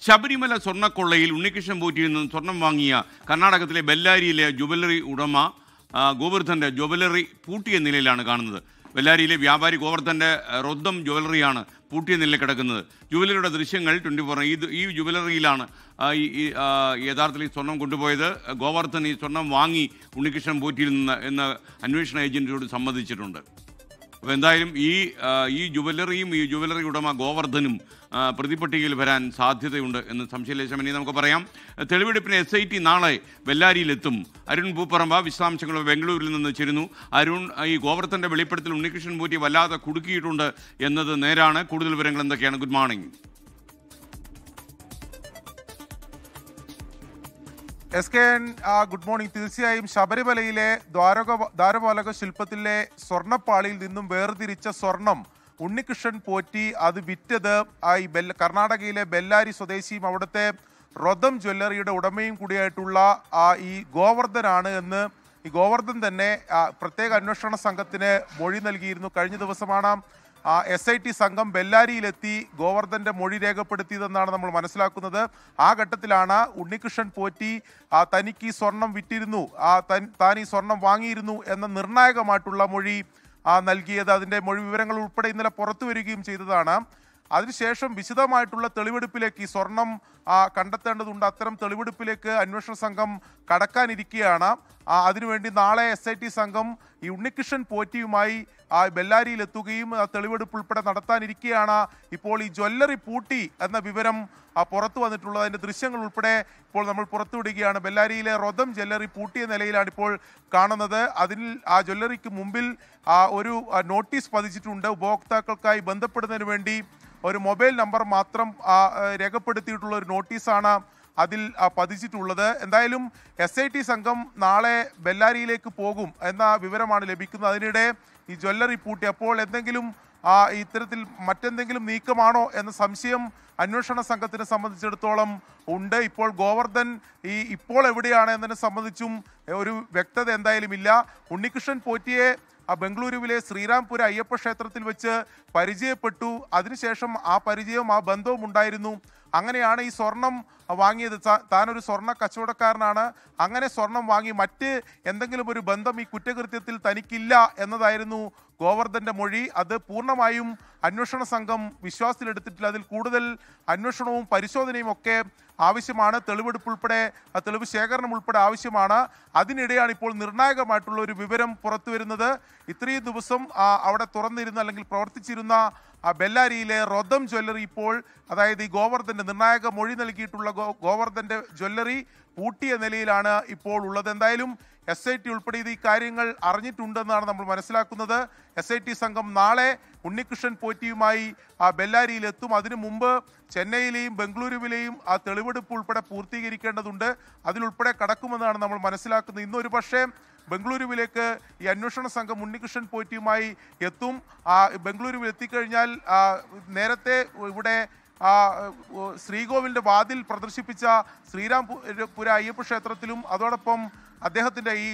ശബരിമല സ്വർണ്ണക്കൊള്ളയിൽ ഉണ്ണികൃഷ്ണൻ പോറ്റിയിൽ നിന്നും സ്വർണം വാങ്ങിയ കർണാടകത്തിലെ ബെല്ലാരിയിലെ ജുവല്ലറി ഉടമ ഗോവർദ്ധൻ്റെ ജുവല്ലറി പൂട്ടിയ നിലയിലാണ് കാണുന്നത്. ബെല്ലാരിയിലെ വ്യാപാരി ഗോവർദ്ധൻ്റെ റൊദ്ദം ജ്വല്ലറിയാണ് പൂട്ടിയ നിലയിൽ കിടക്കുന്നത്. ജുവലറിയുടെ ദൃശ്യങ്ങൾ 24 ഈ ജുവലറിയിലാണ് യഥാർത്ഥത്തിൽ ഈ സ്വർണം കൊണ്ടുപോയത്. ഗോവർദ്ധൻ ഈ സ്വർണം വാങ്ങി ഉണ്ണികൃഷ്ണൻ പോറ്റിയിൽ നിന്ന് എന്ന് അന്വേഷണ ഏജൻസിയോട് സമ്മതിച്ചിട്ടുണ്ട്. അപ്പോൾ എന്തായാലും ഈ ജുവലറിയും ഈ ജുവലറി ഉടമ ഗോവർദ്ധനും പ്രതിപട്ടികയിൽ വരാൻ സാധ്യതയുണ്ട് എന്ന് സംശയലേശമനി നമുക്ക് പറയാം. തെളിവെടുപ്പിന് SIT നാളെ ബെല്ലാരിയിലെത്തും. അരുൺ പൂപ്പറമ്പ വിശദാംശങ്ങൾ ബംഗളൂരിൽ നിന്ന് ചേരുന്നു. അരുൺ, ഈ ഗോവർദ്ധൻ്റെ വെളിപ്പെടുത്തൽ ഉണ്ണികൃഷ്ണൻ പോറ്റി വല്ലാതെ കുടുക്കിയിട്ടുണ്ട് എന്നത് നേരാണ്. കൂടുതൽ വിവരങ്ങൾ എന്തൊക്കെയാണ്? Good morning. SKN, good morning. തീർച്ചയായും ശബരിമലയിലെ ദ്വാരപാലക ശില്പത്തിലെ സ്വർണ്ണപ്പാളിയിൽ നിന്നും വേർതിരിച്ച സ്വർണം ഉണ്ണികൃഷ്ണൻ പോറ്റി അത് വിറ്റത് കർണാടകയിലെ ബെല്ലാരി സ്വദേശിയും അവിടുത്തെ റൊദം ജ്വല്ലറിയുടെ ഉടമയും കൂടിയായിട്ടുള്ള ഈ ഗോവർദ്ധനാണ് എന്ന് ഈ ഗോവർദ്ധൻ തന്നെ പ്രത്യേക അന്വേഷണ സംഘത്തിന് മൊഴി നൽകിയിരുന്നു. കഴിഞ്ഞ ദിവസമാണ് SIT സംഘം ബെല്ലാരിയിലെത്തി ഗോവർദ്ധന്റെ മൊഴി രേഖപ്പെടുത്തിയതെന്നാണ് നമ്മൾ മനസ്സിലാക്കുന്നത്. ആ ഘട്ടത്തിലാണ് ഉണ്ണികൃഷ്ണൻ പോറ്റി തനിക്ക് ഈ സ്വർണം വിറ്റിരുന്നു, താൻ ഈ സ്വർണം വാങ്ങിയിരുന്നു എന്ന നിർണായകമായിട്ടുള്ള മൊഴി നൽകിയത്. അതിൻ്റെ മൊഴി വിവരങ്ങൾ ഉൾപ്പെടെ ഇന്നലെ പുറത്തു വരികയും ചെയ്തതാണ്. അതിനുശേഷം വിശദമായിട്ടുള്ള തെളിവെടുപ്പിലേക്ക് ഈ സ്വർണം കണ്ടെത്തേണ്ടതുണ്ട്. അത്തരം തെളിവെടുപ്പിലേക്ക് അന്വേഷണ സംഘം കടക്കാനിരിക്കുകയാണ്. അതിനുവേണ്ടി നാളെ SIT സംഘം ഈ ഉണ്ണികൃഷ്ണൻ പോറ്റിയുമായി ബെല്ലാരിയിൽ എത്തുകയും തെളിവെടുപ്പ് ഉൾപ്പെടെ നടത്താനിരിക്കുകയാണ്. ഇപ്പോൾ ഈ ജ്വല്ലറി പൂട്ടി എന്ന വിവരം പുറത്തു വന്നിട്ടുള്ളത്. അതിൻ്റെ ദൃശ്യങ്ങൾ ഉൾപ്പെടെ ഇപ്പോൾ നമ്മൾ പുറത്തുവിടുകയാണ്. ബെല്ലാരിയിലെ റൊദം ജ്വല്ലറി പൂട്ടിയ നിലയിലാണ് ഇപ്പോൾ കാണുന്നത്. അതിൽ ആ ജ്വല്ലറിക്ക് മുമ്പിൽ ഒരു നോട്ടീസ് പതിച്ചിട്ടുണ്ട്. ഉപഭോക്താക്കൾക്കായി ബന്ധപ്പെടുന്നതിന് വേണ്ടി ഒരു മൊബൈൽ നമ്പർ മാത്രം രേഖപ്പെടുത്തിയിട്ടുള്ള ഒരു നോട്ടീസാണ് അതിൽ പതിച്ചിട്ടുള്ളത്. എന്തായാലും SIT സംഘം നാളെ ബെല്ലാരിയിലേക്ക് പോകും എന്ന വിവരമാണ് ലഭിക്കുന്നത്. അതിനിടെ ഈ ജ്വല്ലറി പൂട്ടി അപ്പോൾ എന്തെങ്കിലും ഇത്തരത്തിൽ മറ്റെന്തെങ്കിലും നീക്കമാണോ എന്ന സംശയം അന്വേഷണ സംഘത്തിനെ സംബന്ധിച്ചിടത്തോളം ഉണ്ട്. ഇപ്പോൾ ഗോവർദ്ധൻ ഇപ്പോൾ എവിടെയാണ് എന്നതിനെ സംബന്ധിച്ചും ഒരു വ്യക്തത എന്തായാലും ഇല്ല. ഉണ്ണികൃഷ്ണൻ പോറ്റിയെ ബംഗളൂരുവിലെ ശ്രീരാംപുര അയ്യപ്പ ക്ഷേത്രത്തിൽ വെച്ച് പരിചയപ്പെട്ടു. അതിനുശേഷം ആ പരിചയവും ആ ബന്ധവും ഉണ്ടായിരുന്നു. അങ്ങനെയാണ് ഈ സ്വർണം വാങ്ങിയത്. താനൊരു സ്വർണ്ണ കച്ചവടക്കാരനാണ്. അങ്ങനെ സ്വർണം വാങ്ങി മറ്റ് എന്തെങ്കിലും ഒരു ബന്ധം ഈ കുറ്റകൃത്യത്തിൽ തനിക്കില്ല എന്നതായിരുന്നു ഗോവർദ്ധന്റെ മൊഴി. അത് പൂർണ്ണമായും അന്വേഷണ സംഘം വിശ്വാസത്തിലെടുത്തിട്ടില്ല. അതിൽ കൂടുതൽ അന്വേഷണവും പരിശോധനയും ഒക്കെ ആവശ്യമാണ്. തെളിവെടുപ്പ് ഉൾപ്പെടെ തെളിവ് ശേഖരണം ഉൾപ്പെടെ ആവശ്യമാണ്. അതിനിടെയാണ് ഇപ്പോൾ നിർണായകമായിട്ടുള്ള ഒരു വിവരം പുറത്തു വരുന്നത്. ഇത്രയും ദിവസം അവിടെ തുറന്നിരുന്ന അല്ലെങ്കിൽ പ്രവർത്തിച്ചിരുന്ന ബെല്ലാരിയിലെ റൊദം ജ്വല്ലറി ഇപ്പോൾ, അതായത് ഈ ഗോവർദ്ധന്റെ നിർണായക മൊഴി നൽകിയിട്ടുള്ള ഗോവർദ്ധന്റെ ജ്വല്ലറി പൂട്ടിയ നിലയിലാണ് ഇപ്പോൾ ഉള്ളത്. എന്തായാലും SIT ഉൾപ്പെടെ ഈ കാര്യങ്ങൾ അറിഞ്ഞിട്ടുണ്ടെന്നാണ് നമ്മൾ മനസ്സിലാക്കുന്നത്. SIT സംഘം നാളെ ഉണ്ണികൃഷ്ണൻ പോറ്റിയുമായി ബെല്ലാരിയിലെത്തും. അതിനു മുമ്പ് ചെന്നൈയിലെയും ബംഗളൂരുവിലെയും ആ തെളിവെടുപ്പ് ഉൾപ്പെടെ പൂർത്തീകരിക്കേണ്ടതുണ്ട്. അതിലുൾപ്പെടെ കടക്കുമെന്നാണ് നമ്മൾ മനസ്സിലാക്കുന്നത്. ഇന്നൊരു പക്ഷേ ബംഗളൂരുവിലേക്ക് ഈ അന്വേഷണ സംഘം ഉണ്ണികൃഷ്ണൻ പോറ്റിയുമായി എത്തും. ബംഗളൂരുവിൽ എത്തിക്കഴിഞ്ഞാൽ നേരത്തെ ഇവിടെ ശ്രീകോവിലിൻ്റെ വാതിൽ പ്രദർശിപ്പിച്ച ശ്രീരാംപുര അയ്യപ്പ ക്ഷേത്രത്തിലും അതോടൊപ്പം അദ്ദേഹത്തിൻ്റെ ഈ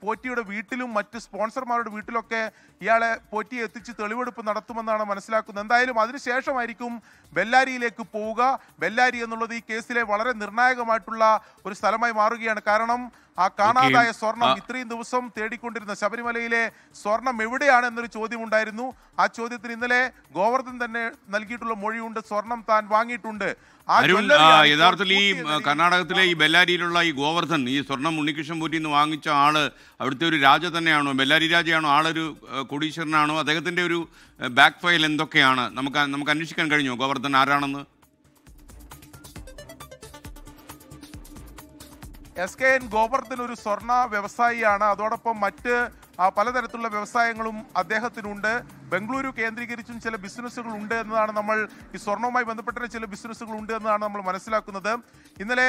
പോറ്റിയുടെ വീട്ടിലും മറ്റ് സ്പോൺസർമാരുടെ വീട്ടിലൊക്കെ ഇയാളെ പോറ്റിയെ എത്തിച്ച് തെളിവെടുപ്പ് നടത്തുമെന്നാണ് മനസ്സിലാക്കുന്നത്. എന്തായാലും അതിനുശേഷമായിരിക്കും ബെല്ലാരിയിലേക്ക് പോവുക. ബെല്ലാരി എന്നുള്ളത് ഈ കേസിലെ വളരെ നിർണായകമായിട്ടുള്ള ഒരു സ്ഥലമായി മാറുകയാണ്. കാരണം ആ കാണാതായ സ്വർണം, ഇത്രയും ദിവസം തേടിക്കൊണ്ടിരുന്ന ശബരിമലയിലെ സ്വർണം എവിടെയാണ് എന്നൊരു ചോദ്യം ഉണ്ടായിരുന്നു. ആ ചോദ്യത്തിന് ഇന്നലെ ഗോവർദ്ധൻ തന്നെ നൽകിയിട്ടുള്ള മൊഴിയുണ്ട്. സ്വർണം താൻ വാങ്ങിയിട്ടുണ്ട്. യഥാർത്ഥത്തിൽ ഈ കർണാടകത്തിലെ ഈ ബെല്ലാരിയിലുള്ള ഈ ഗോവർദ്ധൻ ഈ സ്വർണം ഉണ്ണികൃഷ്ണൻ പോറ്റി നിന്ന് വാങ്ങിച്ച ആള് അവിടുത്തെ ഒരു രാജ തന്നെയാണോ? ബെല്ലാരി രാജയാണോ? ആളൊരു കോടീശ്വരനാണോ? അദ്ദേഹത്തിന്റെ ഒരു ബാക്ക് ഫയൽ എന്തൊക്കെയാണ്? നമുക്ക് അന്വേഷിക്കാൻ കഴിഞ്ഞോ ഗോവർദ്ധൻ ആരാണെന്ന്? SKN, ഗോവർദ്ധൻ ഒരു സ്വർണ്ണ വ്യവസായിയാണ്. അതോടൊപ്പം മറ്റ് പലതരത്തിലുള്ള വ്യവസായങ്ങളും അദ്ദേഹത്തിനുണ്ട്. ബംഗളൂരു കേന്ദ്രീകരിച്ചും ചില ബിസിനസ്സുകൾ ഉണ്ട് എന്നതാണ് നമ്മൾ ഈ സ്വർണവുമായി ബന്ധപ്പെട്ട ചില ബിസിനസ്സുകൾ ഉണ്ട് എന്നതാണ് നമ്മൾ മനസ്സിലാക്കുന്നത്. ഇന്നലെ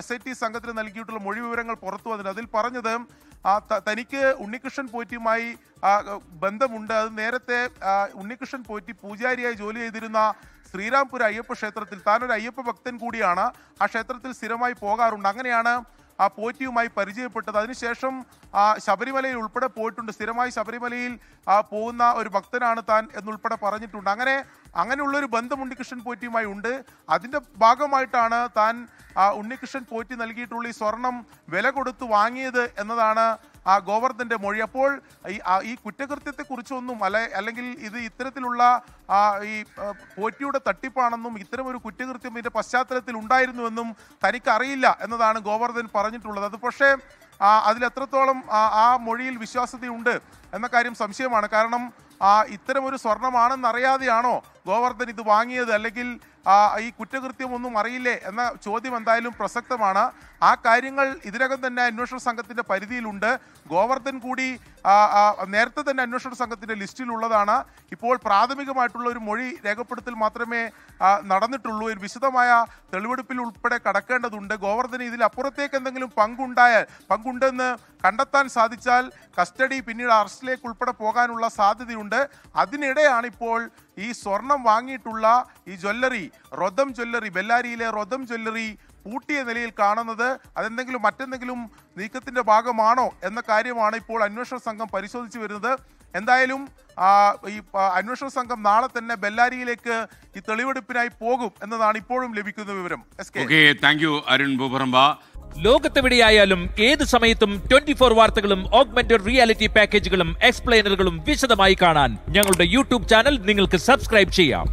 SIT സംഘത്തിന് നൽകിയിട്ടുള്ള മൊഴി വിവരങ്ങൾ പുറത്തു വന്നിട്ട് അതിൽ പറഞ്ഞത് തനിക്ക് ഉണ്ണികൃഷ്ണൻ പോറ്റിയുമായി ബന്ധമുണ്ട്. അത് നേരത്തെ ഉണ്ണികൃഷ്ണൻ പോറ്റി പൂജാരിയായി ജോലി ചെയ്തിരുന്ന ശ്രീരാംപുര അയ്യപ്പ ക്ഷേത്രത്തിൽ, താനൊരു അയ്യപ്പ ഭക്തൻ കൂടിയാണ്, ആ ക്ഷേത്രത്തിൽ സ്ഥിരമായി പോകാറുണ്ട്. അങ്ങനെയാണ് ആ പോറ്റിയുമായി പരിചയപ്പെട്ടത്. അതിനുശേഷം ശബരിമലയിൽ ഉൾപ്പെടെ പോയിട്ടുണ്ട്. സ്ഥിരമായി ശബരിമലയിൽ പോകുന്ന ഒരു ഭക്തനാണ് താൻ എന്നുൾപ്പെടെ പറഞ്ഞിട്ടുണ്ട്. അങ്ങനെയുള്ളൊരു ബന്ധം ഉണ്ണികൃഷ്ണൻ പോറ്റിയുമായി ഉണ്ട്. അതിൻ്റെ ഭാഗമായിട്ടാണ് താൻ ഉണ്ണികൃഷ്ണൻ പോറ്റി നൽകിയിട്ടുള്ള ഈ സ്വർണം വില കൊടുത്ത് വാങ്ങിയത് എന്നതാണ് ഗോവർദ്ധന്റെ മൊഴി. അപ്പോൾ ഈ കുറ്റകൃത്യത്തെക്കുറിച്ചൊന്നും അല്ലെങ്കിൽ ഇത് ഇത്തരത്തിലുള്ള ഈ പോറ്റിയുടെ തട്ടിപ്പാണെന്നും ഇത്തരമൊരു കുറ്റകൃത്യം ഇതിന്റെ പശ്ചാത്തലത്തിൽ ഉണ്ടായിരുന്നുവെന്നും തനിക്കറിയില്ല എന്നതാണ് ഗോവർദ്ധൻ പറഞ്ഞിട്ടുള്ളത്. അത് പക്ഷേ അതിലെത്രത്തോളം ആ മൊഴിയിൽ വിശ്വാസ്യതയുണ്ട് എന്ന കാര്യം സംശയമാണ്. കാരണം ഇത്തരമൊരു സ്വർണമാണെന്നറിയാതെയാണോ ഗോവർദ്ധൻ ഇത് വാങ്ങിയത്, അല്ലെങ്കിൽ ഈ കുറ്റകൃത്യമൊന്നും അറിയില്ലേ എന്ന ചോദ്യം എന്തായാലും പ്രസക്തമാണ്. ആ കാര്യങ്ങൾ ഇതിനകം തന്നെ അന്വേഷണ സംഘത്തിന്റെ പരിധിയിലുണ്ട്. ഗോവർദ്ധൻ കൂടി നേരത്തെ തന്നെ അന്വേഷണ സംഘത്തിന്റെ ലിസ്റ്റിലുള്ളതാണ്. ഇപ്പോൾ പ്രാഥമികമായിട്ടുള്ള ഒരു മൊഴി രേഖപ്പെടുത്തൽ മാത്രമേ നടന്നിട്ടുള്ളൂ. ഒരു വിശദമായ തെളിവെടുപ്പിൽ ഉൾപ്പെടെ കടക്കേണ്ടതുണ്ട്. ഗോവർദ്ധന് ഇതിൽ അപ്പുറത്തേക്ക് എന്തെങ്കിലും പങ്കുണ്ടെന്ന് കണ്ടെത്താൻ സാധിച്ചാൽ കസ്റ്റഡി പിന്നീട് അറസ്റ്റിലേക്ക് ഉൾപ്പെടെ പോകാനുള്ള സാധ്യതയുണ്ട്. അതിനിടെയാണ് ഇപ്പോൾ ഈ സ്വർണം വാങ്ങിയിട്ടുള്ള ഈ ജ്വല്ലറി, റൊദം ജ്വല്ലറി, ബെല്ലാരിയിലെ റൊദം ജ്വല്ലറി പൂട്ടിയ നിലയിൽ കാണുന്നത്. അതെന്തെങ്കിലും മറ്റെന്തെങ്കിലും നീക്കത്തിന്റെ ഭാഗമാണോ എന്ന കാര്യമാണ് ഇപ്പോൾ അന്വേഷണ സംഘം പരിശോധിച്ചു വരുന്നത്. എന്തായാലും ഈ അന്വേഷണ സംഘം നാളെ തന്നെ ബെല്ലാരിയിലേക്ക് ഈ തെളിവെടുപ്പിനായി പോകും എന്നതാണ് ഇപ്പോഴും ലഭിക്കുന്ന വിവരം. Thank you Arun Bhooparamba. ലോകത്തെവിടെയായാലും ഏത് സമയത്തും 24 വാർത്തകളും ഓഗ്മെന്റഡ് റിയാലിറ്റി പാക്കേജുകളും എക്സ്പ്ലെയിനറുകളും വിശദമായി കാണാൻ ഞങ്ങളുടെ യൂട്യൂബ് ചാനൽ നിങ്ങൾക്ക് സബ്സ്ക്രൈബ് ചെയ്യാം.